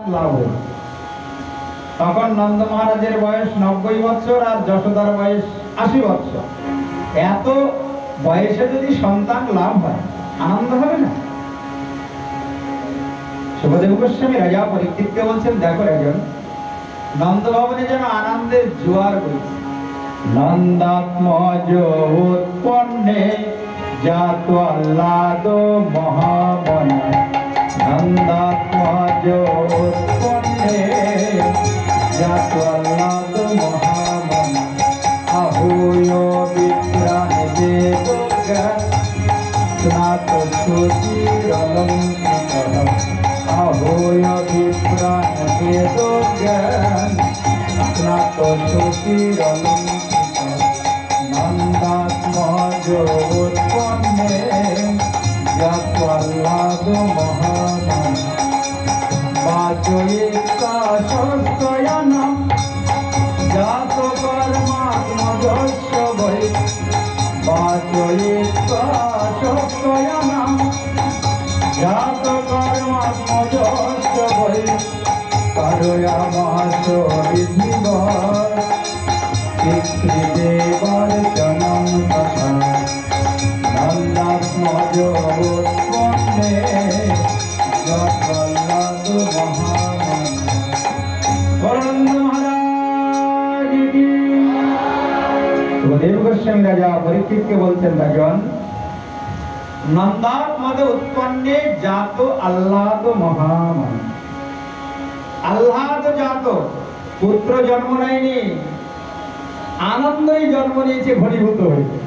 লাভ হল। তখন নন্দ মহারাজের বয়স 90 বছর আর যশোদার বয়স 80 বছর। এত বয়সে যদি সন্তান লাভ হয়, আনন্দ হবে না? শুভদেব গোস্বামী রাজা পরীক্ষিতকে বলছেন, দেখো রাজন, নন্দ ভবনে যেন আনন্দের জোয়ার বইছে। নন্দাত্মজ উৎপন্নে জাত আহ্লাদ মহাবনে, নন্দাত্মজ উৎপন্নে জাত আহ্লাদ মহাবনে, আহুয় বিপ্রাণে দেব স্নাত সুচিরলঙ্কৃতঃ, আহুয় বিপ্রাণে দেব স্নাত সুচিরলঙ্কৃতঃ, নন্দাত্মজ উৎপন্নে জাত আহ্লাদ মহাবনে, বাচয়িকা সস্তয়ানম জাত কর্মাত্মজস্য বৈ, বাচয়িকা সস্তয়ানম জাত কর্মাত্মজস্য বৈ, করয়ামাস বিধিবৎ পিতৃদেবার্চনং তথা, নন্দাত্মজ উৎপন্নে জাত আহ্লাদ মহাবনে। শুভদেব গোস্বামী রাজা পরীক্ষিতকে বলছেন, রাজন, নন্দাত্মজ উৎপন্নে জাত আহ্লাদ মহাবনে। আহ্লাদ জাত, পুত্র জন্ম নেয়নি, আনন্দই জন্ম নিয়েছে ঘনীভূত হয়েছে।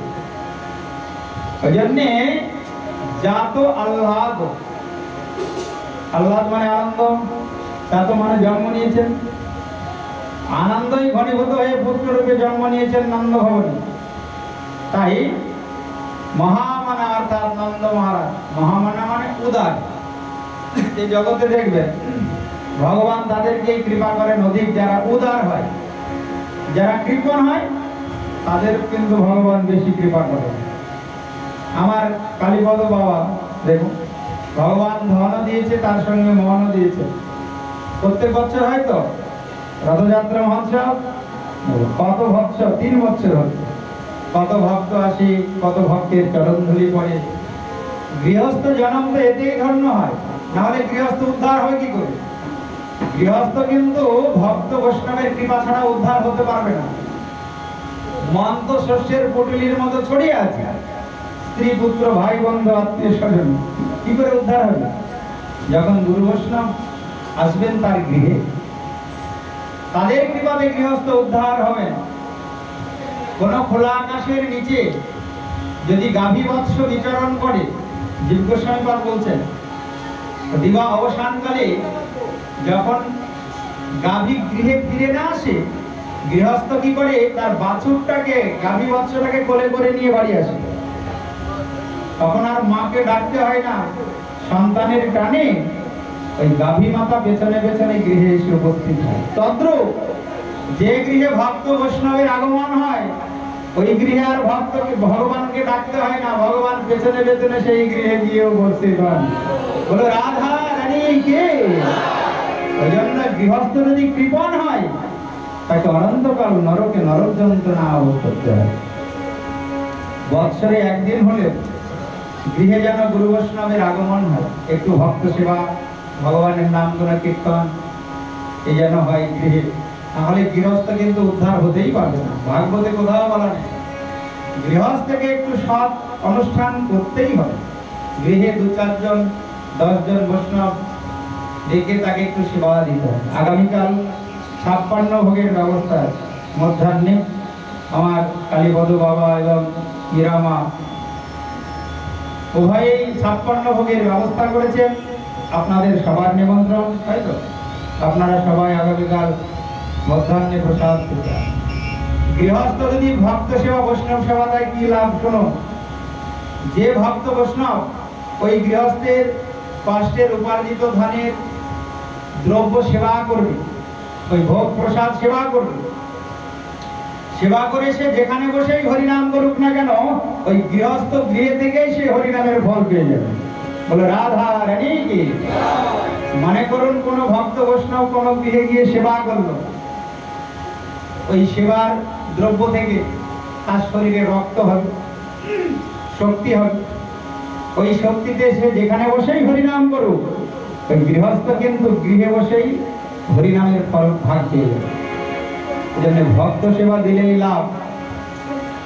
ওই জন্যে জাত আহ্লাদ, আহ্লাদ মানে আনন্দ, জাত মানে জন্ম নিয়েছেন, আনন্দই ঘনীভূত হয়ে পুত্র রূপে জন্ম নিয়েছেন নন্দ ভবনে। তাই মহামানা অর্থাৎ নন্দ মহারাজ, মহামানা মানে উদার। এই জগতে দেখবেন ভগবান তাদেরকেই কৃপা করেন অধিক যারা উদার হয়। যারা কৃপণ হয় তাদের কিন্তু ভগবান বেশি কৃপা করেন। আমার কালীপদ বাবা দেখুন, ভগবান ধন দিয়েছে, তার সঙ্গে মনও দিয়েছে। প্রত্যেক বছর হয়তো রথযাত্রা মহোৎসব, কত বছর, 3 বছর হচ্ছে, কত ভক্ত আসি, কত ভক্তের চরণধুলি পড়ে। গৃহস্থ জন্ম তো এতেই ধন্য হয়, নাহলে গৃহস্থ উদ্ধার হয় কি করে? গৃহস্থ কিন্তু ভক্ত বৈষ্ণবের কৃপা ছাড়া উদ্ধার হতে পারবে না। মন তো শস্যের পুটুলির মতো ছড়িয়ে আছে, স্ত্রী পুত্র ভাই বন্ধু আত্মীয় স্বজন, কি করে উদ্ধার হবে? যখন গুরু বৈষ্ণব আসবেন তার গৃহে, তাদের কৃপাতে গৃহস্থ উদ্ধার হবে। কোন খোলা আকাশের নিচে যদি গাভী বৎস বিচরণ করে, জীব গোস্বামী পাদ বলছেন, দিবা অবসানকালে যখন গাভী গৃহে ফিরে না আসে, গৃহস্থ কি করে? তার বাছুরটাকে, গাভী বৎসটাকে কোলে করে নিয়ে বাড়ি আসে। তখন আর মাকে ডাকতে হয় না, সন্তানের টানে ওই গাভী মাতা পেছনে পেছনে গৃহে এসে উপস্থিত হয়। তদ্রূপ যে গৃহে ভক্ত বৈষ্ণবের আগমন হয়, ওই গৃহে আর ভক্তকে, ভগবানকে ডাকতে হয় না, ভগবান পেছনে পেছনে সেই গৃহে গিয়ে উপস্থিত হন। বলো রাধা রানী কে? ওই জন্য গৃহস্থ যদি কৃপণ হয়, তাকে অনন্তকাল নরকে নরক যন্ত্রণা ভোগ করতে হয়। বৎসরে একদিন হলেও গৃহে যেন গুরু বৈষ্ণবের আগমন হয়, একটু ভক্ত সেবা, ভগবানের নাম গুণ কীর্তন এই যেন হয় গৃহে। তাহলে গৃহস্থ কিন্তু উদ্ধার হতেই পারবে না। ভাগবতে কোথাও বলা নেই, গৃহস্থকে একটু সৎ অনুষ্ঠান করতেই হবে। গৃহে 2-4 জন 10 জন বৈষ্ণব ডেকে তাকে একটু সেবা দিতে হবে। আগামীকাল 56 ভোগের ব্যবস্থা আছে। মধ্যাহ্নে আমার কালীপদ বাবা এবং ইরামা উভয়েই 56 ভোগের ব্যবস্থা করেছেন। আপনাদের সবার নিমন্ত্রণ, তাই তো? আপনারা সবাই আগামীকাল মধ্যাহ্নে প্রসাদ পেতে। গৃহস্থ যদি ভক্ত সেবা বৈষ্ণব সেবা দেয়, কি লাভ শুনুন। যে ভক্ত বৈষ্ণব ওই গৃহস্থের কষ্টের উপার্জিত ধনের দ্রব্য সেবা করবে, ওই ভোগ প্রসাদ সেবা করবে, সেবা করে সে যেখানে বসেই হরিনাম করুক না কেন, ওই গৃহস্থ গৃহে থেকেই সে হরিনামের ফল পেয়ে যাবে। বলে রাধা রানী কি। মনে করুন কোন ভক্ত বৈষ্ণব কোন গৃহে গিয়ে সেবা করলো, ওই সেবার দ্রব্য থেকে তার শরীরে রক্ত হবে, শক্তি হবে। ওই শক্তিতে সে যেখানে বসেই হরিনাম করুক, ওই গৃহস্থ কিন্তু গৃহে বসেই হরিনামের ফল ভাগ পেয়ে যাবে। এই জন্য ভক্ত সেবা দিলেই লাভ।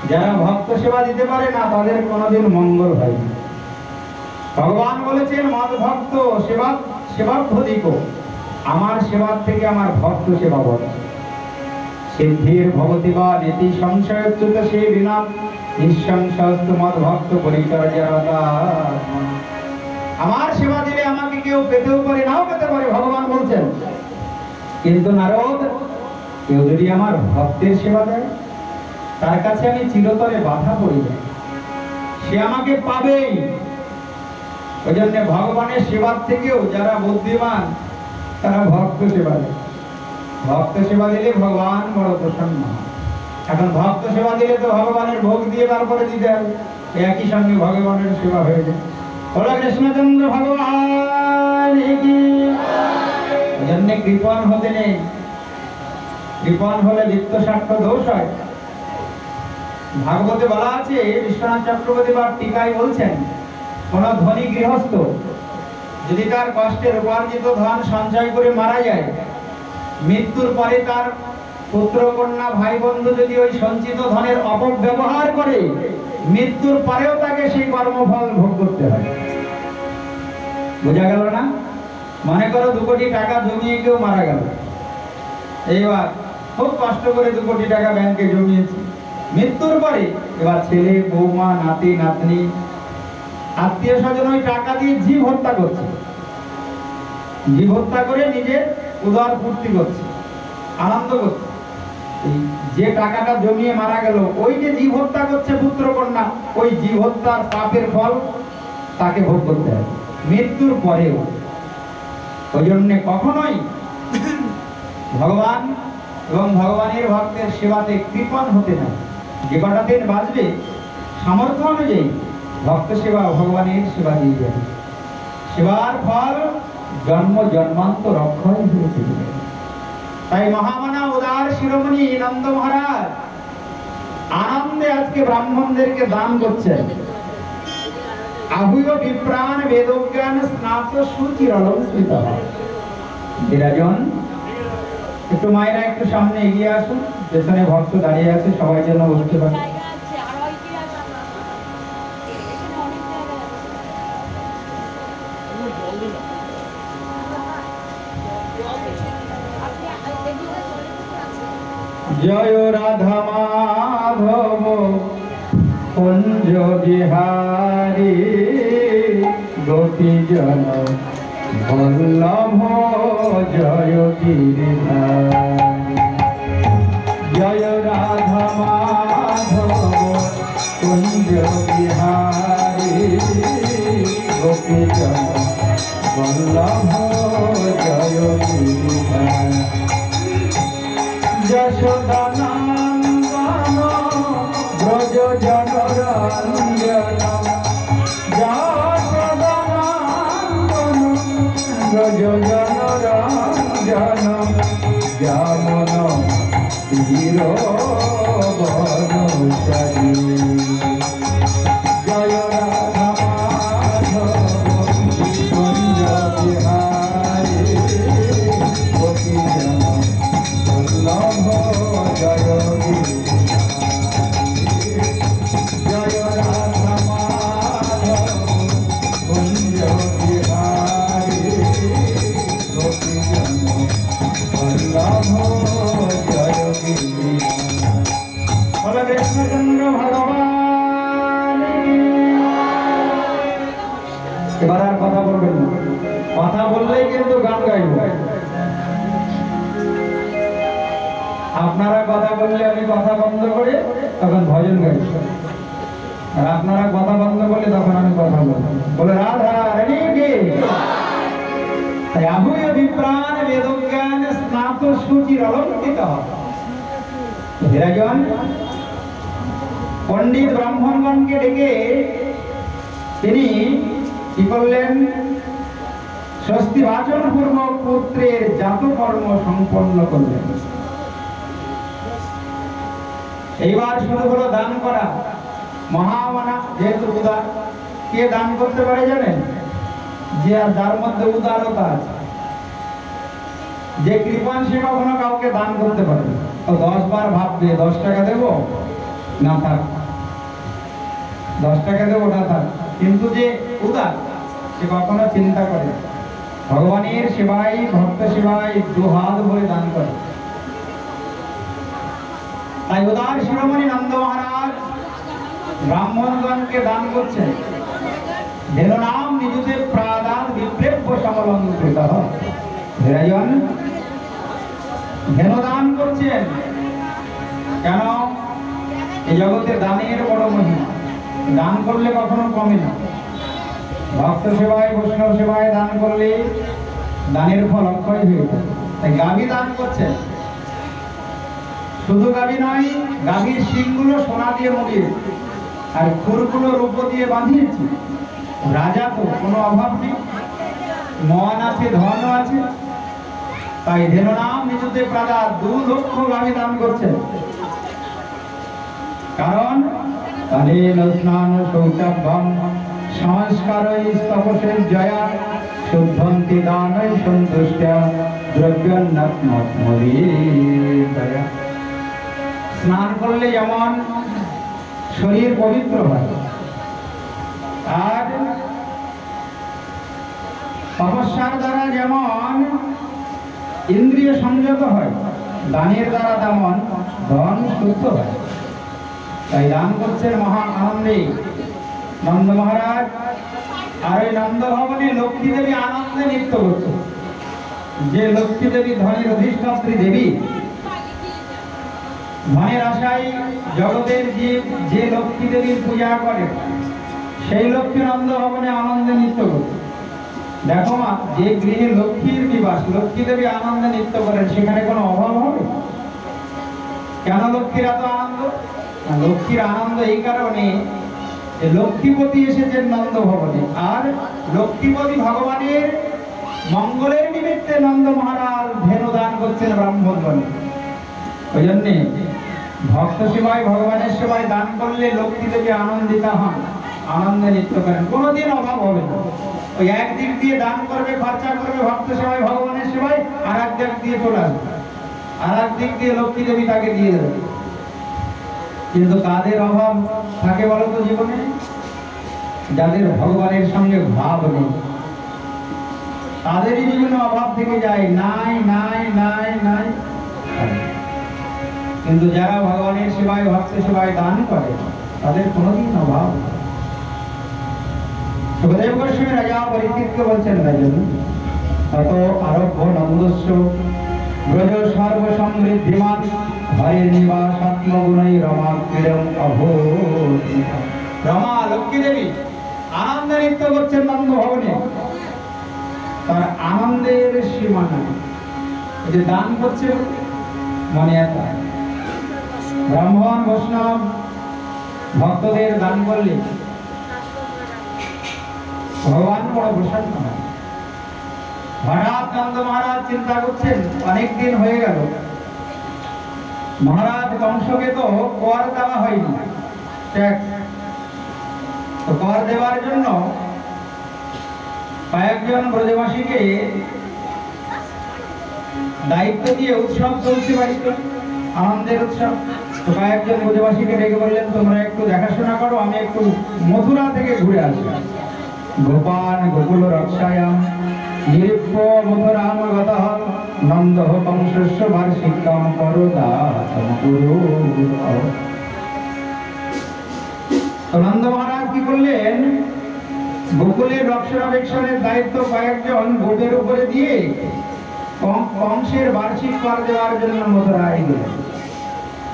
যারা ভক্ত সেবা দিতে পারে না তাদের কোনোদিন মঙ্গল হয় না। ভগবান বলেছেন মদ ভক্ত সেবা সেবাধিক, আমার সেবার থেকে আমার ভক্ত সেবা বড়। সিদ্ধির ভবতি বা নীতি সংশয়োচ্যুত সে বিনা নিঃসংশয়স্তু মদ ভক্ত পরিচর্যারতা। আমার সেবা দিলে আমাকে কেউ পেতেও পারে নাও পেতে পারে, ভগবান বলছেন। কিন্তু নারদ, কেউ যদি আমার ভক্তের সেবা দেয় তার কাছে আমি চিরতরে বাধা পড়ি যাই, সে আমাকে পাবেই। ওই জন্য ভগবানের সেবার থেকেও যারা বুদ্ধিমান তারা ভক্ত সেবা দেয়। ভক্ত সেবা দিলে ভগবান বড় প্রসন্ন হয়। এখন ভক্ত সেবা দিলে তো ভগবানের ভোগ দিয়ে তারপরে দিতে হবে, একই সঙ্গে ভগবানের সেবা হয়ে যায়। বলো কৃষ্ণচন্দ্র ভগবান কি। ওই জন্য কৃপণ হতে নেই, কৃপণ হলে নিত্য সাক্ষ্য দোষ হয়। ভাগবতে বলা আছে, বিশ্বনাথ চক্রবর্তী বা টিকায় বলছেন, কোন ধনী গৃহস্থ যদি তার কষ্টের উপার্জিত ধন সঞ্চয় করে মারা যায়, মৃত্যুর পরে তার পুত্র কন্যা ভাই বন্ধু যদি ওই সঞ্চিত ধনের অপব্যবহার করে, মৃত্যুর পরেও তাকে সেই কর্মফল ভোগ করতে হয়। বোঝা গেল না? মনে করো 2 কোটি টাকা জমিয়ে কেউ মারা গেল, এইবার খুব কষ্ট করে 2 কোটি টাকা ব্যাংকে জমিয়েছে, মৃত্যুর পরে এবার ছেলে বৌমা নাতি নাতনি আত্মীয় স্বজন ওই টাকা দিয়ে জীব হত্যা করছে, জীব হত্যা করে নিজের উদর পূর্তি করছে, আনন্দ করছে। যে টাকাটা জমিয়ে মারা গেল, ওই যে জীব হত্যা করছে পুত্র কন্যা, ওই জীব হত্যার পাপের ফল তাকে ভোগ করতে হবে মৃত্যুর পরেও। ওই জন্য কখনোই ভগবান এবং ভগবানের ভক্তের সেবাতে কৃপণ হতে না। যে কটা দিন বাঁচবে সামর্থ্য অনুযায়ী ভক্ত সেবা ভগবানের সেবা দিয়ে যাবে। সেবার ফল জন্ম জন্মান্তর অক্ষয় হয়েছে। তাই মহামানা উদার শিরোমণি নন্দ মহারাজ আনন্দে আজকে ব্রাহ্মণদেরকে দান করছেন। আহুয় বিপ্রাণ বেদজ্ঞান স্নাত সুচির অলঙ্কৃত। বিরাজন একটু মায়েরা একটু সামনে এগিয়ে আসুন, পেছনে ভক্ত দাঁড়িয়ে আছে, সবাই যেন বসতে পারে। জয় রাধা মাধব কুঞ্জ বিহারী গোপী জন বল্লভ জয় গিরিধারী। জয় রাধা মাধব কুঞ্জ বিহারী গোপী জন বল্লভ জয় গিরিধারী। যশোদানন্দন ব্রজ জনরঞ্জন, যশোদানন্দন ব্রজ জনরঞ্জন, যামন তীর বনচারী। জয় রাধা মাধব কুঞ্জ বিহারী গোপী জন বল্লভ জয় গিরিধারী। জয় রাধা মাধব কুঞ্জ বিহারী গোপী জন বল্লভ জয় গিরিধারী। বলো কৃষ্ণচন্দ্র ভগবান। এবার আর কথা বলবেন না, কথা বললেই কিন্তু গান গাইব। আপনারা কথা বললে আমি কথা বন্ধ করে তখন ভজন গাই, আর আপনারা কথা বন্ধ করলে তখন আমি কথা বলবো। বলে রাধা রানী কি। তাই আহুয় বিপ্রাণ বেদজ্ঞান স্নাত সুচির অলঙ্কৃত। বিরাজন পণ্ডিত ব্রাহ্মণগণকে ডেকে তিনি কি করলেন? স্বস্তি ভাষণ পূর্বক পুত্রের জাত কর্ম সম্পন্ন করলেন। এইবার শুরু হলো দান করা। মহামানা যেহেতু উদার, কে দান করতে পারে জানেন? যে আর যার মধ্যে উদারতা আছে, যে কৃপণ, সে কখনো কাউকে দান করতে পারে। তো 10 বার ভাববে 10 টাকা দেবো না থাক, 10 টাকা দেবো না থাক। কিন্তু যে উদার, সে কখনো চিন্তা করে ভগবানের সেবায়, ভক্ত সেবায় দুহাত ভরে দান করে। তাই উদার শিরোমণি নন্দ মহারাজ ব্রাহ্মণগণকে দান করছেন। ধেনু নাম নিজুতে প্রাদান বিপ্রেব্য সমলঙ্কৃত। ধেনু দান করছেন কেন? এই জগতে দানের বড় মহিমা। দান করলে কখনো কমে না। ভক্ত সেবায়, বৈষ্ণব সেবায় দান করলে দানের ফল অক্ষয় হয়ে যায়। তাই গাভী দান করছেন। শুধু গাভী নয়, গাভীর শিংগুলো সোনা দিয়ে মুড়িয়ে আর খুরগুলো রূপো দিয়ে বাঁধিয়েছি। রাজা তো কোনো অভাব নেই, মন আছে, ধন আছে। তাই ধেনু নাম নিজুতে প্রাদা 2 লক্ষ গাভী দান করছেন। কারণ কালেন স্নান শৌচাভ্যম সংস্কারৈ তপসের জয়া শুদ্ধন্তি দানৈ সন্তুষ্ট্যা দ্রব্যান্নাত্মরি দয়া। স্নান করলে যেমন শরীর পবিত্র হয়, আর তপস্যার দ্বারা যেমন ইন্দ্রিয় সংযত হয়, দানের দ্বারা তেমন ধন শুদ্ধ হয়। তাই দান করছেন মহা আনন্দে নন্দ মহারাজ। আর ওই নন্দ ভবনে লক্ষ্মী দেবী আনন্দে নৃত্য করছে। যে লক্ষ্মী দেবী ধনের অধিষ্ঠাত্রী দেবী, ধনের আশায় জগতের জীব যে লক্ষ্মী দেবীর পূজা করে, সেই লক্ষ্মী নন্দ ভবনে আনন্দে নৃত্য করছে। দেখো মা, যে গৃহে লক্ষ্মীর নিবাস, লক্ষ্মী দেবী আনন্দে নৃত্য করেন, সেখানে কোনো অভাব হবে? কেন লক্ষ্মীর এত আনন্দ? লক্ষ্মীর আনন্দ এই কারণে যে লক্ষ্মীপতি এসেছেন নন্দ ভবনে, আর লক্ষ্মীপতি ভগবানের মঙ্গলের নিমিত্তে নন্দ মহারাজ ধেনু দান করছেন ব্রাহ্মণগণে। ওই জন্যে ভক্ত সেবায়, ভগবানের সেবায় দান করলে লক্ষ্মী দেবী আনন্দিতা হন, আনন্দে নৃত্য করেন, কোনোদিন অভাব হবে না। ওই একদিক দিয়ে দান করবে, খরচা করবে ভক্ত সেবায়, ভগবানের সেবায়, আর এক দিক দিয়ে চলে আসবে, আর এক দিক দিয়ে লক্ষ্মী দেবী তাকে দিয়ে দেবে। কিন্তু কাদের অভাব থাকে বলতো জীবনে? যাদের ভগবানের সঙ্গে ভাব নেই, তাদেরই জীবনে অভাব থেকে যায়। নাই নাই নাই নাই। কিন্তু যারা ভগবানের সেবায়, ভক্ত সেবায় দান করে, তাদের কোনোদিন অভাব। সুখদেব গোস্বামী রাজা পরীক্ষিতকে বলছেন, রাজন তত আরব্য নন্দস্য ব্রজ সর্বসমৃদ্ধিমান হরে নিবাসাত্মগুণৈ রমা ক্রীড়ম অভো। রমা লক্ষ্মী দেবী আনন্দে নৃত্য করছেন নন্দ ভবনে। তার আনন্দের সীমা নাই। যে দান করছে মনে একটা ব্রাহ্মণ, বৈষ্ণব, ভক্তদের দান করলে ভগবান বড় প্রসন্ন হয়। হঠাৎ নন্দ মহারাজ চিন্তা করছেন, অনেকদিন হয়ে গেল, মহারাজ কংসকে তো কর দেওয়া হয়নি, তো কর দেওয়ার জন্য কয়েকজন ব্রজবাসীকে দায়িত্ব দিয়ে উৎসব চলছে বাড়িতে, আনন্দের উৎসব। তো কয়েকজন ব্রজবাসীকে ডেকে বললেন, তোমরা একটু দেখাশোনা করো, আমি একটু মথুরা থেকে ঘুরে আসি। গোপান গোকুল রক্ষায়াম নিরীপ্য মথুরাম গতঃ নন্দ কংসস্য বার্ষিকম করদাতম কুরু। নন্দ মহারাজ কি করলেন? গোকুলের রক্ষণাবেক্ষণের দায়িত্ব কয়েকজন গোপের উপরে দিয়ে কংসের বার্ষিক কর দেওয়ার জন্য মথুরায় গেলেন।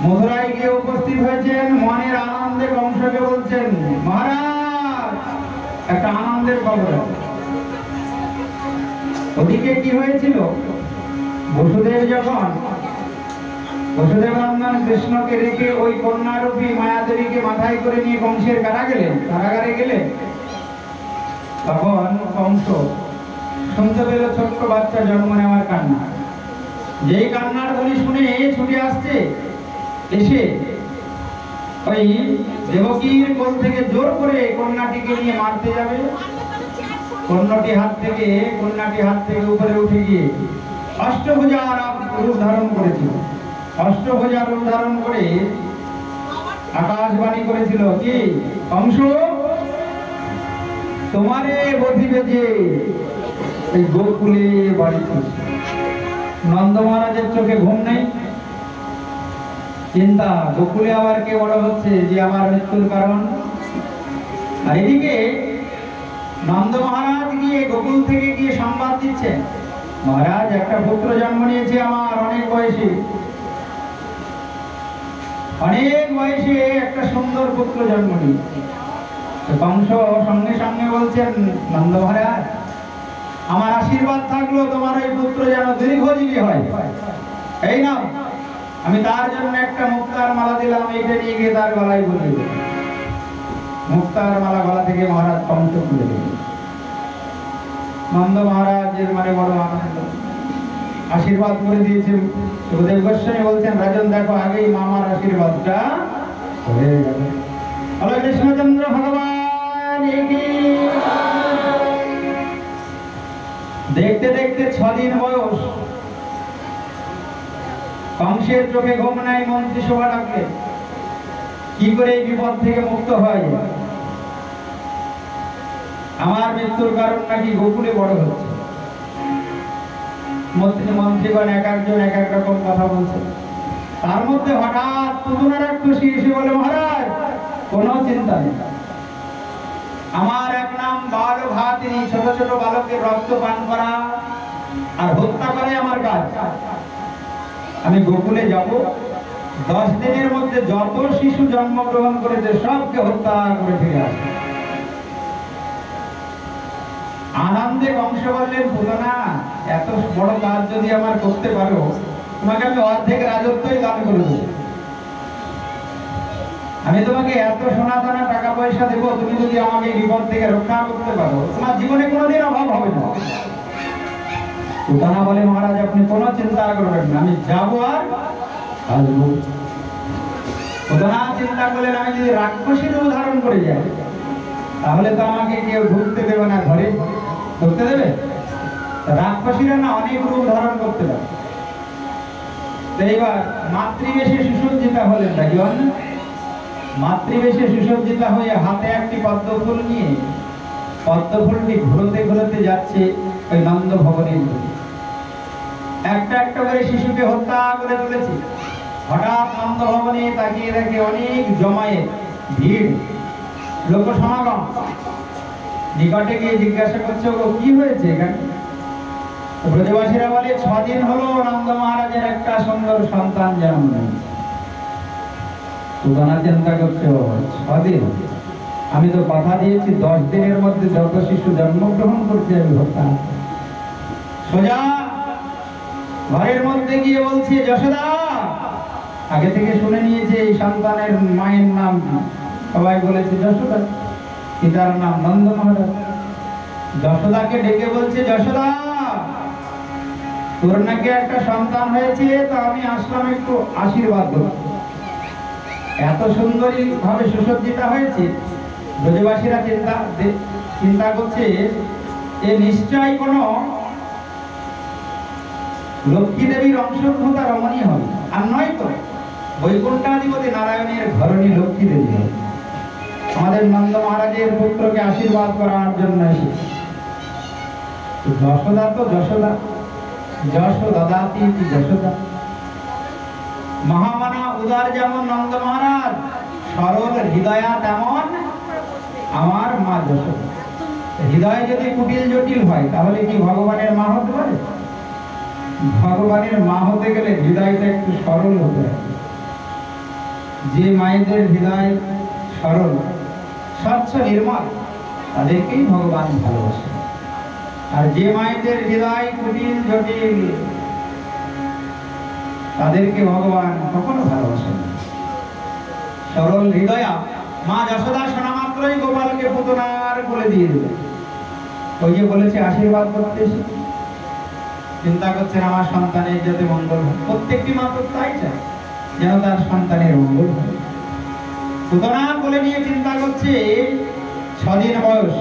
মথুরায় গিয়ে উপস্থিত হয়েছেন, মনের আনন্দে কংসকে বলছেন, মহারাজ একটা আনন্দের খবর আছে। ওদিকে কি হয়েছিল? বসুদেব যখন বসুদেব নন্দন কৃষ্ণকে রেখে ওই কন্যারূপী মায়াদেবীকে মাথায় করে নিয়ে কংসের কারাগারে গেলেন, তখন কংস শুনতে পেল ছোট্ট বাচ্চা জন্ম নেওয়ার কান্না। যেই কান্নার ধ্বনি শুনে ছুটে আসছে, এসে ওই দেবকীর কোল থেকে জোর করে কন্যাটিকে নিয়ে মারতে যাবে। কন্যাটি হাত থেকে উপরে উঠে গিয়ে অষ্টভুজার রূপ ধারণ করেছিল। অষ্টভুজার রূপ ধারণ করে আকাশবাণী করেছিল, কি কংস, তোমারে বধিবে যে এই গোকুলে বাড়িতে। নন্দ মহারাজের চোখে ঘুম নেই, চিন্তা গোকুলে আবার কে বড় হচ্ছে যে আমার মৃত্যুর কারণ। আর এদিকে নন্দ মহারাজ গিয়ে গোকুল থেকে গিয়ে সংবাদ দিচ্ছেন, মহারাজ একটা পুত্র জন্ম নিয়েছে আমার, অনেক বয়সে একটা সুন্দর পুত্র জন্ম নিয়েছে। কংস সঙ্গে সঙ্গে বলছেন, নন্দ মহারাজ আমার আশীর্বাদ থাকলো তোমার ওই পুত্র যেন দীর্ঘজীবী হয়। এই নাও, আমি তার জন্য একটা মুক্তার মালা দিলাম, এইটা নিয়ে গিয়ে তার গলায় বলে দিল। মুক্তার মালা গলা থেকে মহারাজ কংস খুলে দিল। নন্দ মহারাজের মানে বড় আনন্দ, আশীর্বাদ করে দিয়েছে। সুখদেব গোস্বামী বলছেন, রাজন দেখো আগেই মামার আশীর্বাদটা হয়ে গেল। হলো কৃষ্ণচন্দ্র ভগবান। দেখতে দেখতে 6 দিন বয়স, কংসের চোখে ঘুম নাই, মন্ত্রিসভা ডাকলে কি করে এই বিপদ থেকে মুক্ত হয়। আমার মৃত্যুর কারণ নাকি গোকুলে বড় হচ্ছে। মন্ত্রীগণ এক একজন এক এক রকম কথা বলছে। তার মধ্যে হঠাৎ পুতনা রাক্ষসী এসে বলে, মহারাজ কোনো চিন্তা নেই, আমার এক নাম বাল ঘাতিনী, ছোট ছোট বালকের রক্ত পান করা আর হত্যা করে আমার কাজ। আমি গোকুলে যাব, 10 দিনের মধ্যে যত শিশু জন্মগ্রহণ করেছে সবকে হত্যা করে ফিরে আসবে। আনন্দে কংস বললেন, পুতনা এত বড় কাজ যদি আমার করতে পারো, তোমাকে আমি অর্ধেক রাজত্বই দান করে দেব। আমি তোমাকে এত সোনা দানা টাকা পয়সা দেবো, তুমি যদি আমাকে বিপদ থেকে রক্ষা করতে পারো, তোমার জীবনে কোনোদিন অভাব হবে না। পুতনা বলে, মহারাজ আপনি কোনো চিন্তা করবেন না, আমি যাবো আর আসবো। পুতনা চিন্তা করলেন, আমি যদি রাক্ষসীর উদাহরণ করে যাই তাহলে তো আমাকে কেউ ঢুকতে দেবে না, ঘরে ঢুকতে দেবে? রাক্ষসীরা না অনেক রূপ ধারণ করতে পারে। এইবার মাতৃবেশে সুসজ্জিতা হলেন, নাকি মাতৃবেশে সুসজ্জিতা হয়ে হাতে একটি পদ্মফুল নিয়ে পদ্মফুলটি ঘুরোতে ঘুরোতে যাচ্ছে ওই নন্দ ভবনের দিকে। একটা একটা করে শিশুকে হত্যা করে তুলেছে। হঠাৎ নন্দ ভবনে তাকিয়ে দেখে অনেক জমায়েত, ভিড়, লোক সমাগম। নিকটে গিয়ে জিজ্ঞাসা করছে, ও কি হয়েছে এখানে? ব্রজবাসীরা বলে, 6 দিন হলো নন্দ মহারাজের একটা সুন্দর সন্তান জন্ম নিয়েছে। পুতনা চিন্তা করছে, 6 দিন? আমি তো কথা দিয়েছি 10 দিনের মধ্যে যত শিশু জন্মগ্রহণ করছে আমি হত্যা। সোজা ঘরের মধ্যে গিয়ে বলছে, যশোদা। আগে থেকে শুনে নিয়েছে এই সন্তানের মায়ের নাম, সবাই বলেছে যশোদা, পিতার নাম নন্দ মহারাজ। যশোদাকে ডেকে বলছে, যশোদা তোর নাকি একটা সন্তান হয়েছে, তা আমি আসলাম একটু আশীর্বাদ করতে। এত সুন্দরী ভাবে সুসজ্জিতা হয়েছে। ব্রজবাসীরা চিন্তা করছে, এ নিশ্চয় কোনো লক্ষ্মী দেবীর অংশভূতা রমণী হবে, আর নয় তো বৈকুণ্ঠাধিপতি নারায়ণের ঘরণী লক্ষ্মী দেবী হবে। আমাদের নন্দ মহারাজের পুত্রকে আশীর্বাদ করার জন্য এসেছে। যশোদা তো যশোদা, যশোদাতি যশোদা। মহামানা উদার যেমন নন্দ মহারাজ, সরল হৃদয়া তেমন আমার মা যশোদা। হৃদয় যদি কুটিল জটিল হয় তাহলে কি ভগবানের মা হতে পারে? ভগবানের মা হতে গেলে হৃদয়টা একটু সরল হতে হবে। যে মায়েদের হৃদয় সরল, স্বচ্ছ, নির্মল, তাদেরকেই ভগবান ভালোবাসে। আর যে মায়েদের হৃদয় কুটিল জটিল, তাদেরকে ভগবান কখনো ভালোবাসেন। সরল হৃদয়া মা যশোদা শোনা মাত্রই গোপালকে পুতনার কোলে দিয়ে দিলেন। ওই যে বলেছে আশীর্বাদ করতে এসেছে, চিন্তা করছেন আমার সন্তানের যাতে মঙ্গল হয়। প্রত্যেকটি মা তো তাই চায় যেন তার সন্তানের মঙ্গল হয়। সুতরাং বলে নিয়ে চিন্তা করছে 6 দিন বয়স,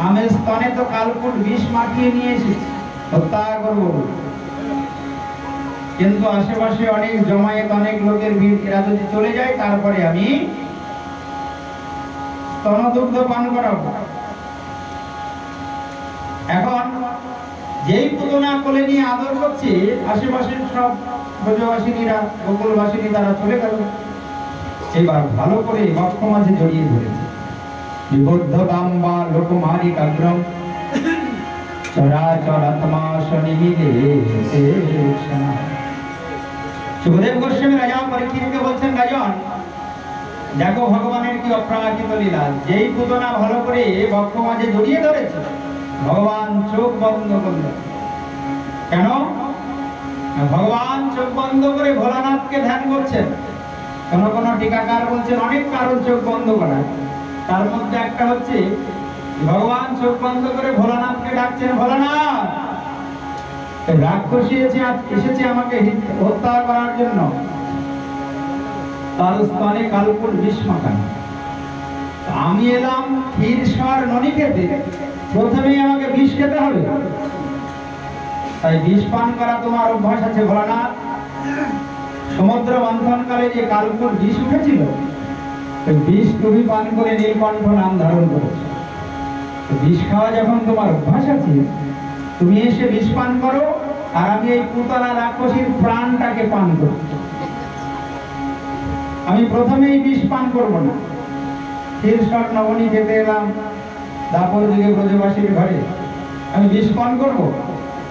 আমের স্তনে তো কালকুট বিষ মাখিয়ে নিয়ে এসেছি, হত্যা করবো। কিন্তু আশেপাশে অনেক জমায়েত, অনেক লোকের ভিড়, এরা যদি চলে যায় তারপরে আমি স্তনদুগ্ধ পান করাবো। এখন যেই পুতনা কোলে নিয়ে আদর করছে, আশেপাশের সব ব্রজবাসিনীরা, গোকুলবাসিনী তারা চলে গেল। এবার ভালো করে বক্ষ মাঝে জড়িয়ে ধরেছে। বিবদ্ধতাম্বা লোকমারি কাগ্রম চরাচরাত্মা শনিমিদে। সুখদেব গোস্বামী রাজা পরীক্ষিতকে বলছেন, রাজন দেখো ভগবানের কি অপ্রাকৃত লীলা। যেই পুতনা ভালো করে বক্ষ মাঝে জড়িয়ে ধরেছে, ভগবান চোখ বন্ধ করল। কেন? ভগবান চোখ বন্ধ করে ভোলানাথকে ধ্যান করছেন। কোন কোন টিকাকার বলছেন অনেক কারণ চোখ বন্ধ করা, তার মধ্যে একটা হচ্ছে ভগবান চোখ বন্ধ করে ভোলানাথকে ডাকছেন, ভোলানাথ রাক্ষসী এসেছে আমাকে হত্যা করার জন্য, তার স্তনে কালকুট বিষ মাখানো। আমি এলাম ক্ষীরসার ননি খেতে, প্রথমেই আমাকে বিষ খেতে হবে, তাই বিষ পান করা তোমার অভ্যাস আছে ভোলানাথ। সমুদ্র মন্থনকালে যে কালকুট বিষ উঠেছিল, ওই বিষ তুমি পান করে নীলকণ্ঠ নাম ধারণ করেছো। বিষ খাওয়া যখন তোমার অভ্যাস আছে, তুমি এসে বিষ পান করো, আর আমি এই পুতনা রাক্ষসীর প্রাণটাকে পান করব। আমি প্রথমে এই বিষ পান করবো না, ক্ষীরসার নবনী খেতে এলাম দাপর যুগে ব্রজবাসীর ঘরে, আমি বিষ পান করবো,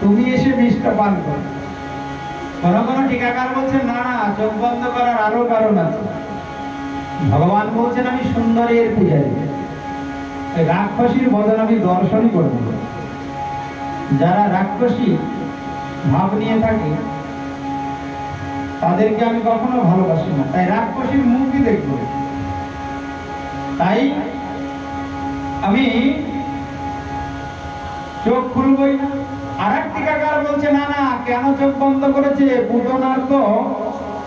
তুমি এসে বিষটা পান করো। কোন কোন টিকাকার বলছেন না না, চোখ বন্ধ করার আরো কারণ আছে। ভগবান বলছেন আমি সুন্দরের পূজারী, রাক্ষসীর বদন আমি দর্শনই করব। যারা রাক্ষসী ভাব নিয়ে থাকে তাদেরকে আমি কখনো ভালোবাসি না, তাই রাক্ষসীর মুখই দেখব। তাই আমি চোখ খুলবই না। আর এক টিকাকার বলছে না না, কেন চোখ বন্ধ করেছে? পুতনার তো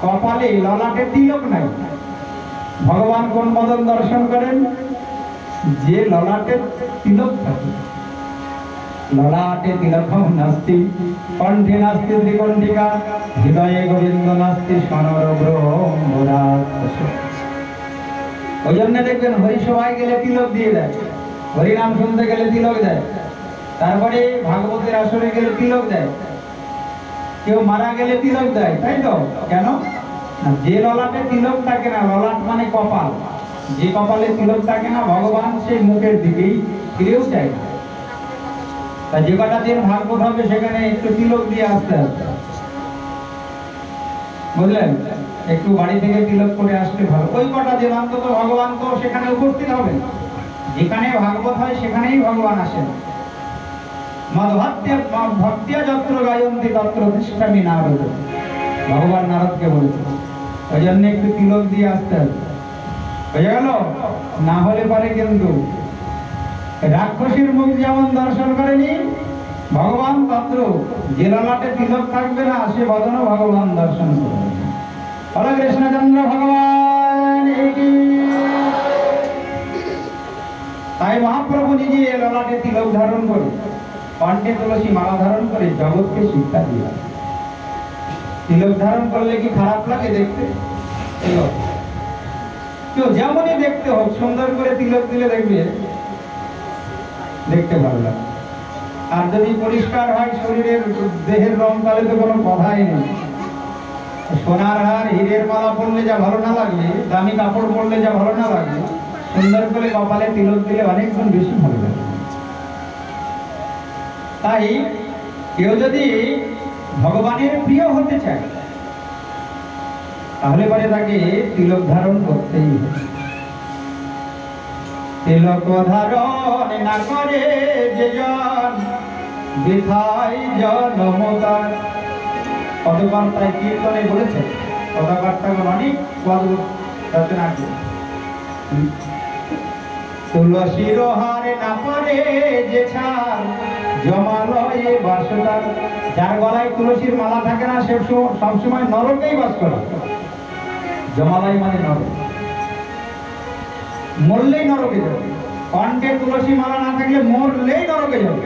কপালে ললাটে তিলক নাই। ভগবান কোন বদন দর্শন করেন? যে ললাটে তিলক থাকে। ললাটে তিলকম নাস্তি, কণ্ঠে নাস্তি ত্রিকণ্ঠিকা, হৃদয়ে গোবিন্দ নাস্তি স্মরব্রহ্মরাক্ষস। ওই জন্য দেখবেন হরিসভায় গেলে তিলক দিয়ে দেয়, হরিনাম শুনতে গেলে তিলক দেয়, তারপরে ভাগবতের আসরে গেলে তিলক দেয়, কেউ মারা গেলে তিলক দেয়, তাই তো? কেন? যে ললাটে তিলক থাকে না, ললাট মানে কপাল, যে কপালে তিলক থাকে না, ভগবান সেই মুখের দিকেই ফিরেও চায় না। তা যে কটা দিন ভাগবত হবে সেখানে একটু তিলক দিয়ে আসতে হবে, বুঝলেন? একটু বাড়ি থেকে তিলক করে আসলে ভালো। ওই কটা দিন অন্তত ভগবান তো সেখানে উপস্থিত হবে। যেখানে ভাগবত হয় সেখানেই ভগবান আসেন। ভক্তিয়া যত্র গায়ন্তি তত্র তিষ্ঠামি নারদ, ভগবান নারদকে বলেছে। ওই জন্য একটু তিলক দিয়ে আসতে হবে, বুঝে গেল? না হলে পরে কিন্তু রাক্ষসীর মুখ যেমন দর্শন করেনি ভগবান, তত্র যে ললাটে তিলক থাকবে না সে বদনও ভগবান দর্শন করবে। হরে কৃষ্ণচন্দ্র ভগবান। তাই মহাপ্রভু নিজে ললাটে তিলক ধারণ করে, কণ্ঠে তুলসী মালা ধারণ করে জগৎকে শিক্ষা দিয়ে। তিলক ধারণ করলে কি খারাপ লাগে দেখতে? কেউ যেমনই দেখতে হোক, সুন্দর করে তিলক দিলে দেখবে দেখতে ভালো লাগে। আর যদি পরিষ্কার হয় শরীরের দেহের রং, তাহলে তো কোনো কথাই নেই। সোনার হার হীরের মালা পরলে যা ভালো না লাগবে, দামি কাপড় পরলে যা ভালো না লাগবে, সুন্দর করে কপালে তিলক দিলে অনেক গুণ বেশি ভালো লাগে। তাই কেউ যদি ভগবানের প্রিয় হতে চায় তাহলে পরে তাকে তিলক ধারণ করতেই হবে। তিলক ধারণ না করে যে জন বৃথায় জন্ম তার। পদকার তাই কীর্তনে বলেছে, পদকারটা অনেক অদ্ভুত রচনা আছে। তুলসীর হারে না পরে যে ছাড় জমালয়ে বাসদার। যার গলায় তুলসীর মালা থাকে না সে সবসময় নরকেই বাস করে। জমালয় মানে নরক, মরলেই নরকে যাবে। কণ্ঠে তুলসী মালা না থাকলে মরলেই নরকে যাবে।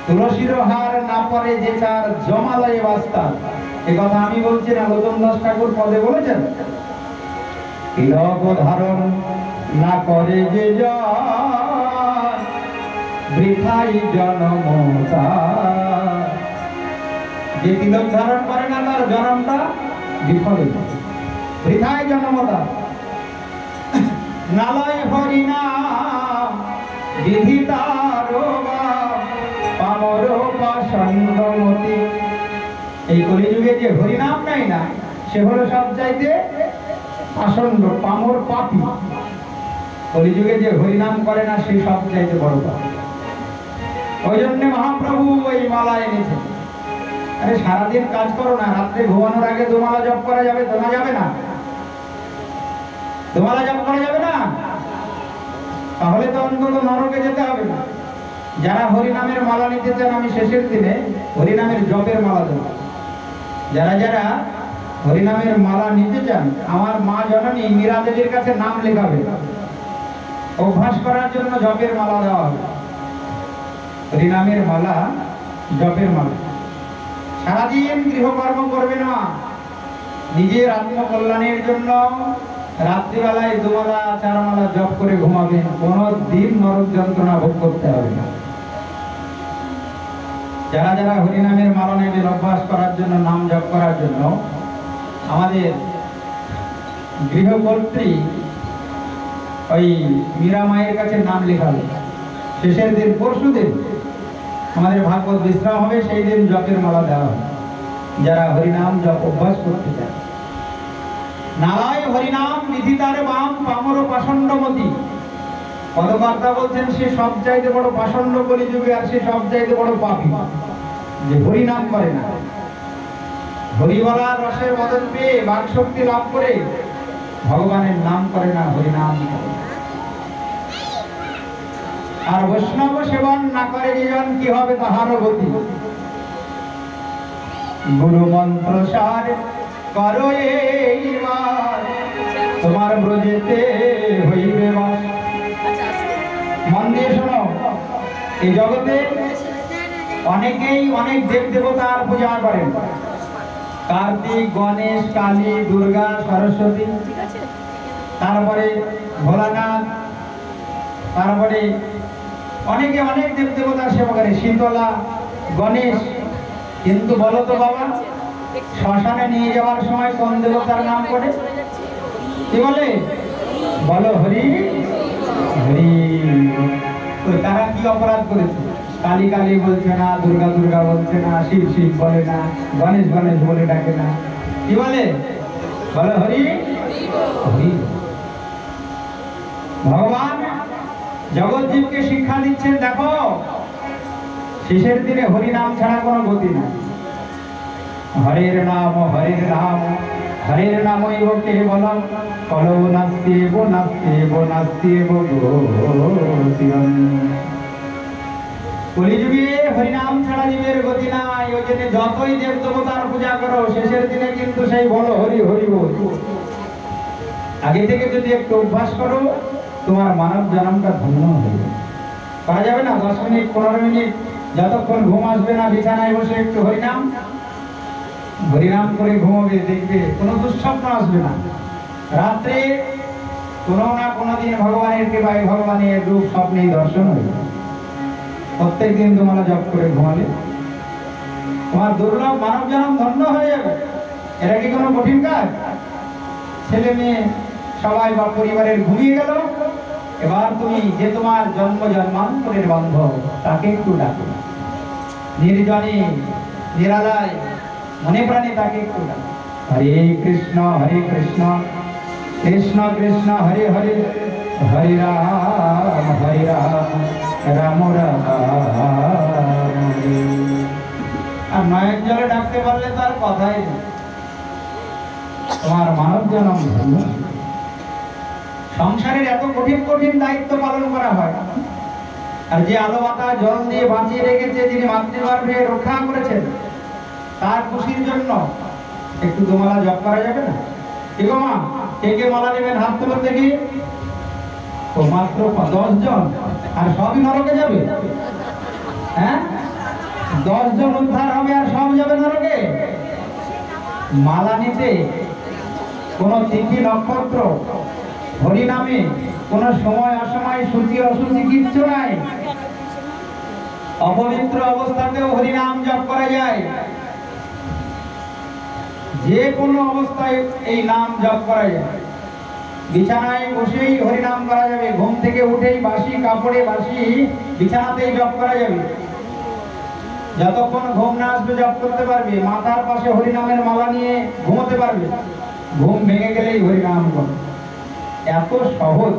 তুলসীর হার না পরে যে চার জমালয়ে বাস্তার। এ কথা আমি বলছি না, লোচন দাস ঠাকুর পদে বলেছেন। তিলক ধারণ না করে যে জন বৃথাই জনমতা। যে তিলক ধারণ করে না তার জন্মটা বিফলে, বৃথাই জনমতা। নালয় হরিনাম বিধিতার পামর পাষণ্ডমতি। এই কলিযুগে যে হরিনাম নাই না সে হলো সবচাইতে পাষণ্ড, পামর, পাপী। কলিযুগে যে হরিনাম করে না সে সবচাইতে বড় পাপী। ওই জন্য মহাপ্রভু ওই মালা এনেছেন। আরে সারাদিন কাজ করো না, রাত্রে ঘুমানোর আগে দোমালা জপ করা যাবে তো? না, যাবে না। দোমালা জপ করা যাবে না, তাহলে তো অন্তত নরকে যেতে হবে না। যারা হরিনামের মালা নিতে চান আমি শেষের দিনে হরিনামের জপের মালা দেব। যারা যারা হরিনামের মালা নিতে চান আমার মা জননী মীরা দেবীর কাছে নাম লেখাবে, অভ্যাস করার জন্য জপের মালা দেওয়া হবে। হরিনামের মালা, জপের মালা। সারাদিন গৃহকর্ম করবে না, নিজের আত্মকল্যাণের জন্য রাত্রিবেলায় দুমালা চারমালা জপ করে ঘুমাবেন। কোনো দিন নরক যন্ত্রণা ভোগ করতে হবে না। যারা যারা হরিনামের মালা নেবেন অভ্যাস করার জন্য, নাম জপ করার জন্য, আমাদের গৃহকর্ত্রী ওই মীরা মায়ের কাছে নাম লেখাবে। শেষের দিন পরশু দিন আমাদের ভাগবত বিশ্রাম হবে, সেই দিন জপের মালা দেওয়া হবে যারা হরিনাম জপ অভ্যাস করতে চায়। নারায় হরিনাম বিধিতার বাম পামর পাষণ্ডমতি। পদকর্তা বলছেন সে সব চাইতে বড় পাষণ্ড কলিযুগে, আর সে সব চাইতে বড় পাপী যে হরিনাম করে না। হরিবলার রসের বদল পেয়ে বাক শক্তি লাভ করে ভগবানের নাম করে না, হরিনাম করে। আর বৈষ্ণব সেবন না করে যেজন কি হবে তাহার গতি। গুরু মন্ত্র সার করো এইবার তোমার ব্রজেতে হইবে বাস। মন দিয়ে শোনো, এই জগতে অনেকেই অনেক দেব দেবতার পূজা করেন। কার্তিক, গণেশ, কালী, দুর্গা, সরস্বতী, তারপরে ভোলানাথ, তারপরে অনেকে অনেক দেব দেবতার সেবা করে, শীতলা, গণেশ। কিন্তু বলো তো বাবা, শ্মশানে নিয়ে যাওয়ার সময় কোন দেবতার নাম করে? কি বলে? বলো হরি হরি। তো তারা কি অপরাধ করেছে? কালী কালী বলছে না, দুর্গা দুর্গা বলছে না, শিব শিব বলে না, গণেশ গণেশ বলে ডাকে না। কি বলে? বলো হরি হরি। ভগবান জগৎ জীবকে শিক্ষা দিচ্ছেন, দেখো শেষের দিনে হরি নাম ছাড়া কোনো গতি নাই। হরের নাম হরের নাম হরের নামৈব কেবলম কলো নাস্তিব নাস্তিব নাস্তিব গতিরম। কলিযুগে হরিনাম ছাড়া জীবের গতি নাই। ওই জন্য যতই দেব দেবতার পূজা করো শেষের দিনে কিন্তু সেই বলো হরি হরি বল। আগে থেকে যদি একটু অভ্যাস করো তোমার মানব জন্মটা ধন্য হয়ে যাবে। করা যাবে না? 10 মিনিট 15 মিনিট যতক্ষণ ঘুম আসবে না বিছানায় বসে একটু হরিনাম হরিনাম করে ঘুমাবে, দেখবে কোনো দুঃস্বপ্ন আসবে না। রাত্রে কোনো না কোনো দিন ভগবানের কৃপায় ভগবানের রূপ স্বপ্নেই দর্শন হয়ে যাবে। প্রত্যেক দিন তোমরা জপ করে ঘুমালে তোমার দুর্লভ মানব জন্ম ধন্য হয়ে যাবে। এটা কি কোনো কঠিন কাজ? ছেলে মেয়ে সবাই বা পরিবারের ঘুমিয়ে গেল, এবার তুমি যে তোমার জন্ম জন্মান্তরের বান্ধব তাকে একটু ডাকো, নির্জনে নিরালায় মনে প্রাণে তাকে একটু ডাকো। হরে কৃষ্ণ কৃষ্ণ কৃষ্ণ হরে হরে, হরে রাম রাম রাম। আর নয়ন জলে ডাকতে পারলে তার কথাই নেই, তোমার মানব জন্ম ধন্য। সংসারের এত কঠিন কঠিন দায়িত্ব পালন করা হয়, আর যে আলো বাতাস জল দিয়ে বাঁচিয়ে রেখেছে, যিনি মাতৃগর্ভে রক্ষা করেছেন, তার খুশির জন্য একটু দোমালা জপ করা যাবে না? কি গো মা, কে কে মালা নেবেন হাত তুলে দেখি? তো মাত্র 10 জন, আর সবই নরকে যাবে? হ্যাঁ, 10 জন উদ্ধার হবে আর সব যাবে নরকে? মালা নিতে কোন তিথি নক্ষত্র, হরিনামে কোন সময় অসময় সূচি অসুচি কিচ্ছু নাই। অপবিত্র অবস্থাতেও হরিনাম জপ করা যায়, যে কোনো অবস্থায় এই নাম জপ করা যায়। বিছানায় বসেই হরিনাম করা যাবে, ঘুম থেকে উঠেই বাসি কাপড়ে বাসি বিছানাতেই জপ করা যাবে। যতক্ষণ ঘুম না আসবে জপ করতে পারবে, মাথার পাশে হরিনামের মালা নিয়ে ঘুমোতে পারবে, ঘুম ভেঙে গেলেই হরিনাম করবে। এত সহজ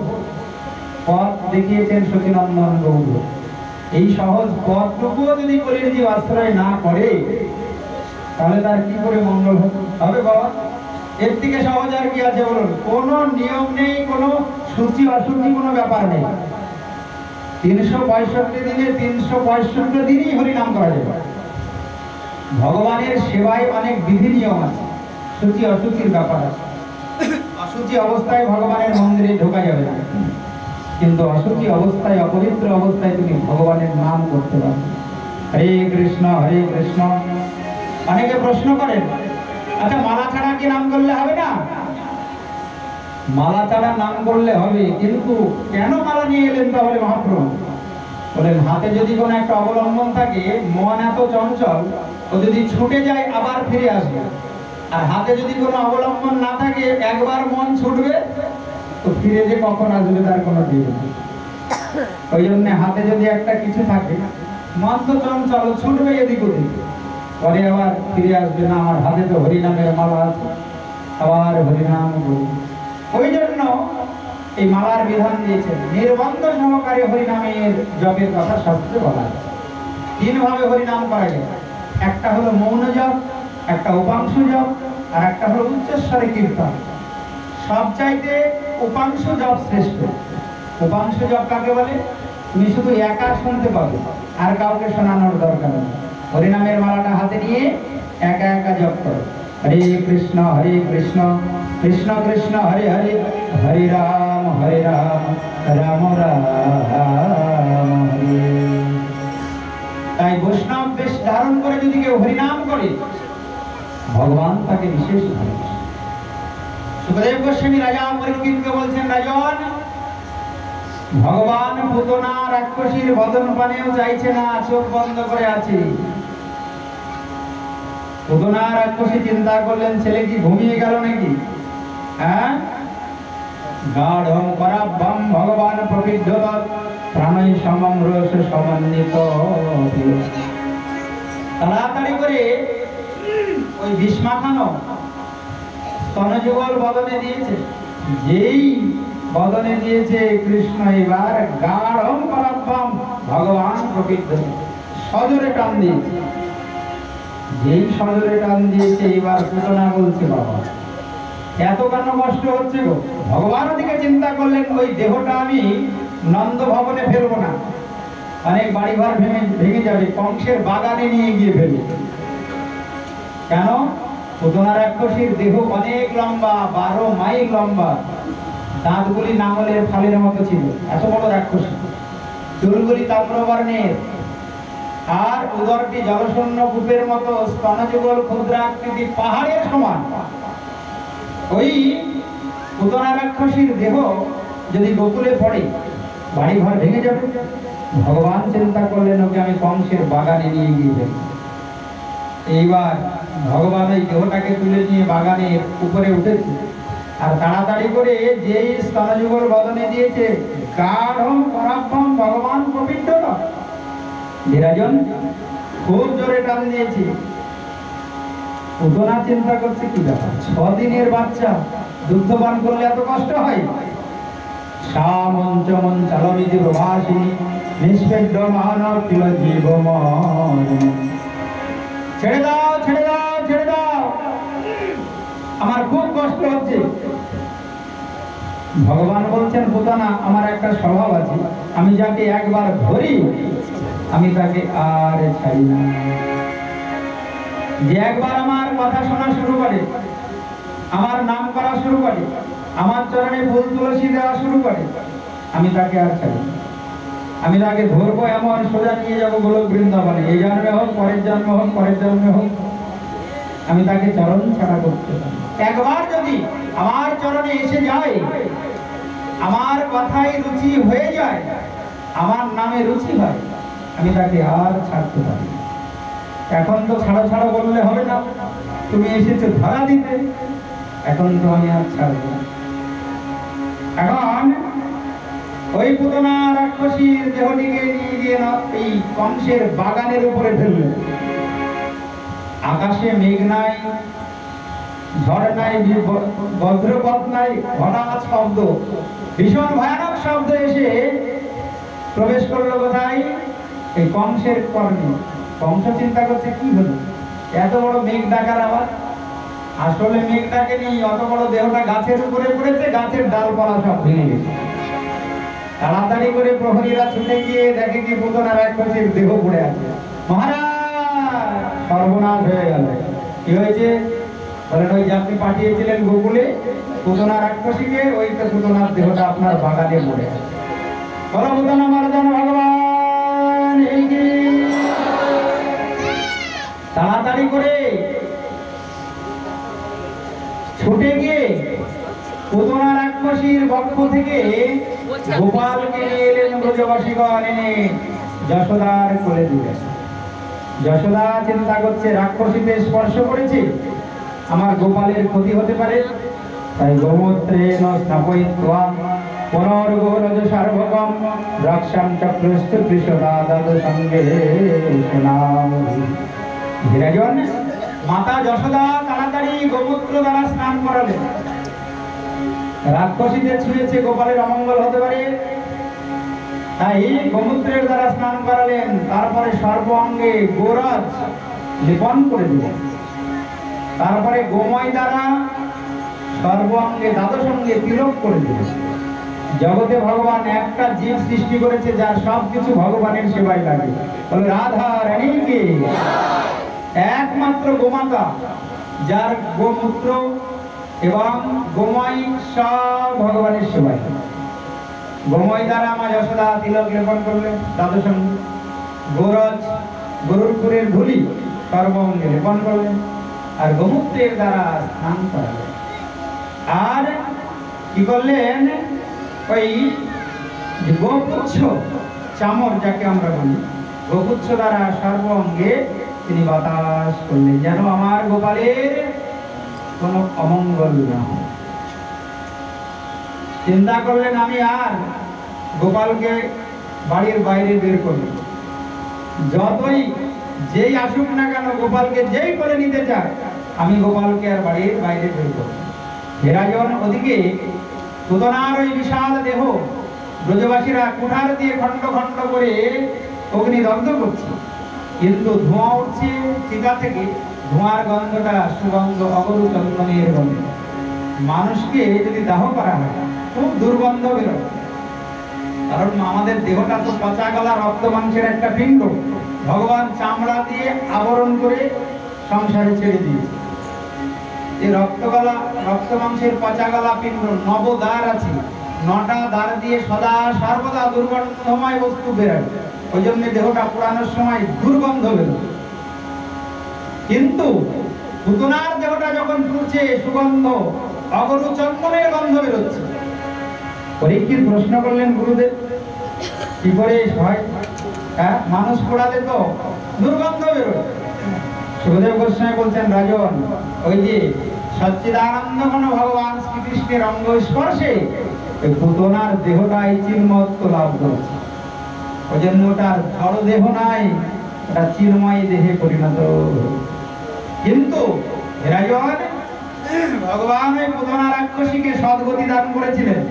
পথ দেখিয়েছেন সচিনন্দন গৌর। এই সহজ পথটুকুও যদি কলির জীব আশ্রয় না করে, তাহলে তার কি করে মঙ্গল হবে বাবা? এর থেকে সহজ আর কি আছে বলুন? কোনো নিয়ম নেই, কোনো সূচি অসুচি কোনো ব্যাপার নেই। 365 দিনে 365 দিনই হরিনাম করা যাবে। ভগবানের সেবায় অনেক বিধি নিয়ম আছে, সূচি অসুচির ব্যাপার আছে। অসুচি অবস্থায় ভগবানের মন্দিরে ঢোকা যাবে না, কিন্তু অসুচি অবস্থায়, অপবিত্র অবস্থায় তুমি ভগবানের নাম করতে পারবে। হরে কৃষ্ণ হরে কৃষ্ণ। অনেকে প্রশ্ন করেন, আচ্ছা মালা ছাড়া কি নাম করলে হবে না? মালা ছাড়া নাম করলে হবে, কিন্তু কেন মালা নিয়ে এলেন তাহলে মহাপ্রভু? বলেন, হাতে যদি কোনো একটা অবলম্বন থাকে, মন এত চঞ্চল, ও যদি ছুটে যায় আবার ফিরে আসবে। আর হাতে যদি কোনো অবলম্বন না থাকে, একবার মন ছুটবে তো ফিরে যে কখন আসবে তার কোনো ঠিক নেই। ওই জন্য হাতে যদি একটা কিছু থাকে, মন তো চঞ্চল, ছুটবে এদিক ওদিক, পরে আবার ফিরে আসবে না, আমার হাতে তো হরিনামের মালা আছে, আবার হরিনাম করব। ওই জন্য এই মালার বিধান দিয়েছেন। নির্বন্ধ সহকারে হরিনামের জপের কথা শাস্ত্রে বলা আছে। 3 ভাবে হরিনাম করা যায়। একটা হলো মৌন জপ, একটা উপাংশু জপ, আর একটা হলো উচ্চস্বরে কীর্তন। সবচাইতে উপাংশু জপ শ্রেষ্ঠ। উপাংশু জপ কাকে বলে? তুমি শুধু একা শুনতে পাবে, আর কাউকে শোনানোর দরকার নেই। হরিনামের মালাটা হাতে নিয়ে একা একা জপ করো। হরে কৃষ্ণ কৃষ্ণ কৃষ্ণ হরে হরে, হরে রাম রাম রাম হরে। তাই বৈষ্ণব বেশ ধারণ করে যদি কেউ হরিনাম করে, ভগবান তাকে বিশেষ ভালোবাসে। সুখদেব গোস্বামী রাজা পরীক্ষিতকে বলছেন, রাজন, ভগবান পুতনা রাক্ষসীর বদন পানেও চাইছে না, চোখ বন্ধ করে আছে। পুতনা রাক্ষসী চিন্তা করলেন, ছেলে কি ঘুমিয়ে গেল নাকি? হ্যাঁ, গাঢ়ং পরাব্বম ভগবান প্রবিদ্ধত প্রাণৈ সমম রস সমন্বিত। তাড়াতাড়ি করে ওই ভীষ্মাখানো স্তনযুগল বদনে দিয়েছে। যেই বদনে দিয়েছে কৃষ্ণ, এবার গাঢ়ং পরাব্বম ভগবান প্রবিদ্ধত, সজোরে টান দিয়েছে। যেই সজোরে টান দিয়েছে, এবার পুতনা বলছে, বাবা এত কেন কষ্ট হচ্ছে গো? ভগবান ওদিকে চিন্তা করলেন, ওই দেহটা আমি নন্দ ভবনে ফেলবো না, অনেক বাড়িঘর ভেঙে যাবে, কংসের বাগানে নিয়ে গিয়ে ফেলবো। কেন? পুতনা রাক্ষসীর দেহ অনেক লম্বা, 12 মাইল লম্বা, দাঁতগুলি নাঙলের ফালের মতো ছিল, এত বড় রাক্ষসী। চুলগুলি তাম্রবর্ণের, আর উদরটি জলশূন্য কূপের মতো, স্তনযুগল ক্ষুদ্রাকৃতি পাহাড়ের সমান। ওই পুতনা রাক্ষসীর দেহ যদি গোকুলে পড়ে, বাড়িঘর ভেঙে যাবে। ভগবান চিন্তা করলেন, ওকে আমি কংসের বাগানে নিয়ে গিয়ে দেব। এইবার ভগবান ওই দেহটাকে তুলে নিয়ে বাগানের উপরে উঠেছে, আর তাড়াতাড়ি করে যেই স্তনযুগল বদনে দিয়েছে, গাঢ়ং পরাব্বম ভগবান প্রবিদ্ধত। বিরাজন খুব জোরে টান দিয়েছে। পুতনা চিন্তা করছে, কি ব্যাপার, 6 দিনের বাচ্চা, দুগ্ধ পান করলে এত কষ্ট হয়? সামঞ্চমন চালমিতি প্রভাসিনী নিষ্পেদ্য মানব জীবমন। ছেড়ে দাও, ছেড়ে দাও, ছেড়ে দাও, আমার খুব কষ্ট হচ্ছে। ভগবান বলছেন পুতনা আমার একটা স্বভাব আছে, আমি যাকে একবার ধরি আমি তাকে আর ছাড়ি না। যে একবার আমার কথা শোনা শুরু করে, আমার নাম করা শুরু করে, আমার চরণে ফুল তুলসী দেওয়া শুরু করে, আমি তাকে আর ছাড়ি না। আমি তাকে ধরবো, এমন সোজা নিয়ে যাবো গোলক বৃন্দাবনে, এই জন্মে হোক, পরের জন্মে হোক, পরের জন্মে হোক, আমি তাকে চরণ ছাড়া করতে পারি। একবার যদি আমার চরণে এসে যায়, আমার কথায় রুচি হয়ে যায়, আমার নামে রুচি হয়, আমি তাকে আর ছাড়তে পারি। এখন তো ছাড়ো ছাড়ো বললে হবে না, তুমি এসেছো ধরা দিতে, এখন তো আমি আর ছাড়বো না। এখন ওই পুতনা রাক্ষসীর দেহটিকে নিয়ে গিয়ে এই কংসের বাগানের উপরে ফেললেন। আকাশে মেঘ নাই, ঝড় নাই, বজ্রপাত নাই, হঠাৎ শব্দ, ভীষণ ভয়ানক শব্দ এসে প্রবেশ করলো কোথায়? এই কংসের কর্ণে। কংস চিন্তা করছে কি হলো, এত বড় মেঘ ডাকার আওয়াজ। আসলে মেঘ ডাকেনি, অত বড় দেহটা গাছের উপরে পড়েছে, গাছের ডালপালা সব ভেঙে গেছে। তাড়াতাড়ি করে প্রহরীরা ছুটে গিয়ে দেখে কি পুতনা রাক্ষসীর দেহ পড়ে আছে। মহারাজ, সর্বনাশ হয়ে গেল। কি হয়েছে? বলেন ওই যে আপনি পাঠিয়েছিলেন গোকুলে পুতনা রাক্ষসীকে, ওই তো পুতনার দেহটা আপনার বাগানে পড়ে আছে। বলো পুতনা মারা যান ভগবান। এই যে তাড়াতাড়ি করে ছুটে গিয়ে পুতনা রাক্ষসীর বক্ষ থেকে গোপালকে নিয়ে এলেন ব্রজবাসীগণ, এনে যশোদার কোলে দিলেন। যশোদা চিন্তা করছে রাক্ষসীতে স্পর্শ করেছে, আমার গোপালের ক্ষতি হতে পারে, তাই গোমূত্রেণ স্নাপয়িত্বা পুনর্গোরজ সার্বকম রক্ষাং চক্রস্থ কৃষদা দদ সঙ্গে সুনামহি। ধীরাজন মাতা যশোদা তাড়াতাড়ি গোমূত্র দ্বারা স্নান করালেন। রাক্ষসীদের ছুঁয়েছে, গোপালের অমঙ্গল হতে পারে, তাই গোমূত্রের দ্বারা স্নান করালেন। তারপরে সর্ব অঙ্গে গোরজ লেপন করে দিলেন। তারপরে গোময় দ্বারা সর্ব অঙ্গে দ্বাদশ অঙ্গে তিলক করে দিলেন। জগতে ভগবান একটা জীব সৃষ্টি করেছে যার সবকিছু ভগবানের সেবায় লাগে, বলে রাধা রানীকে। একমাত্র গোমাতা, যার গোমূত্র এবং গোময় সব ভগবানের সেবায়। গোময় দ্বারা মা যশোদা তিলক লেপন করলেন দ্বাদশ অঙ্গে। গোরজ গরুর খুরের ধুলি সর্ব অঙ্গে লেপন করলেন, আর গোমূত্রের দ্বারা স্নান করালেন। আর কি করলেন? ওই গোপুচ্ছ চামর যাকে আমরা বলি, গোপুচ্ছ দ্বারা সর্ব অঙ্গে তিনি বাতাস করলেন, যেন আমার গোপালের কোনো অমঙ্গল না হয়। চিন্তা করলেন আমি আর গোপালকে বাড়ির বাইরে বের করব, যতই যেই আসুক না কেন, গোপালকে যেই করে নিতে চায়, আমি গোপালকে আর বাড়ির বাইরে বের করব। হেরাজন ওদিকে পুতনার ওই বিশাল দেহ ব্রজবাসীরা কুঠার দিয়ে খণ্ড খণ্ড করে অগ্নিদগ্ধ করছে, কিন্তু ধোঁয়া উঠছে চিতা থেকে। ধোঁয়ার গন্ধটা সুগন্ধ, অগরু চন্দনের গন্ধ। মানুষকে যদি দাহ করা হয় খুব দুর্গন্ধ বেরোয়, কারণ আমাদের দেহটা তো পচা গলা রক্ত মাংসের একটা পিণ্ড। ভগবান চামড়া দিয়ে আবরণ করে সংসারে ছেড়ে দিয়েছে। এই রক্ত মাংসের পচা গলা পিণ্ড, নবদ্বার আছে, 9টা দ্বার দিয়ে সদা সর্বদা দুর্গন্ধময় বস্তু বেরোয়। ওই জন্য দেহটা পোড়ানোর সময় দুর্গন্ধ বেরোয়। কিন্তু পুতনার দেহটা যখন পুড়ছে, সুগন্ধ অগরু চন্দনের গন্ধ বেরোচ্ছে। পরীক্ষিত প্রশ্ন করলেন গুরুদেব, কি করে হয়? মানুষ পোড়ালে তো দুর্গন্ধ বেরোয়। সুখদেব গোস্বামী বলছেন, রাজন, ওই যে সচ্চিদানন্দ ঘন ভগবান শ্রীকৃষ্ণের অঙ্গ স্পর্শে ওই পুতনার দেহটা এই চিন্মত্ব লাভ করেছে। ওই জন্য ওটার জড় দেহ নাই, ওটা চিন্ময় দেহে পরিণত। কিন্তু রাজন ভগবান ওই পুতনা রাক্ষসীকে সদ্গতি দান করেছিলেন।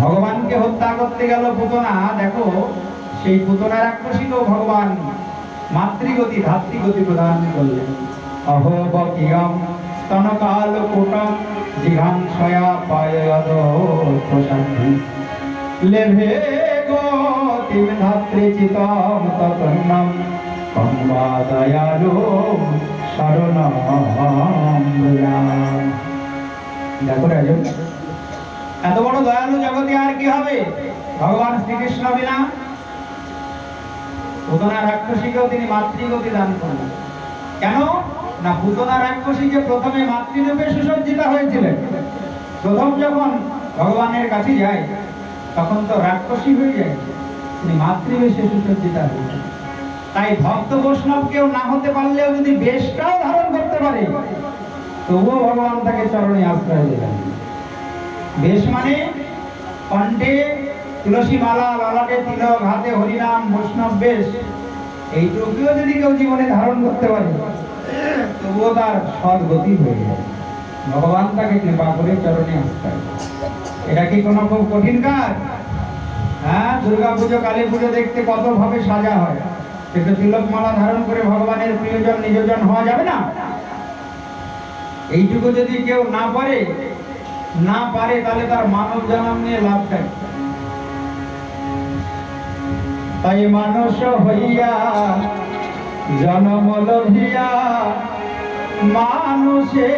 ভগবানকে হত্যা করতে গেল পুতনা, দেখো সেই পুতনা রাক্ষসীকেও ভগবান মাতৃগতি ধাত্রীগতি প্রদান করলেন। অহোবকিয়ম স্তনকাল কোটম জিঘাংসয়া পায়দ প্রশান্তি লেভে গতিম ধাত্রী চিতম তন্নম কম্বা দয়ালু শরণম মৃণাম। দেখো রাজন, এত বড় দয়ালু জগতে আর কি হবে ভগবান শ্রীকৃষ্ণ বিনা? পুতনা রাক্ষসীকেও তিনি মাতৃগতি দান করলেন। কেন না, পুতনা রাক্ষসী যে প্রথমে মাতৃরূপে সুসজ্জিতা হয়েছিলেন, প্রথম যখন ভগবানের কাছে যায় তখন তো রাক্ষসী হয়ে যায়, তিনি মাতৃবেশে সুসজ্জিতা হয়েছেন। তাই ভক্ত বৈষ্ণব কেউ না হতে পারলেও যদি বেশটাও ধারণ করতে পারে তবুও ভগবান তাকে চরণে আশ্রয় দিলেন। বেশ মানে কণ্ঠে তুলসী মালা, ললাটে তিলক, হাতে হরিনাম, বৈষ্ণব বেশ, এইটুকুও যদি কেউ জীবনে ধারণ করতে পারে তবুও তার সদ্গতি হয়ে যায়। ভগবান তাকে কৃপা করে চরণে আশ্রয়। এটা কি কোনো খুব কঠিন কাজ? হ্যাঁ, দুর্গা পুজো, কালী পুজো দেখতে কত ভাবে সাজা হয়, কিন্তু তিলক মালা ধারণ করে ভগবানের প্রিয়জন নিজজন হওয়া যাবে না? এইটুকু যদি কেউ না পারে তাহলে তার মানব জন্ম নিয়ে লাভ নাই। তাই মানুষ হইয়া জন্ম লভিয়া মানুষে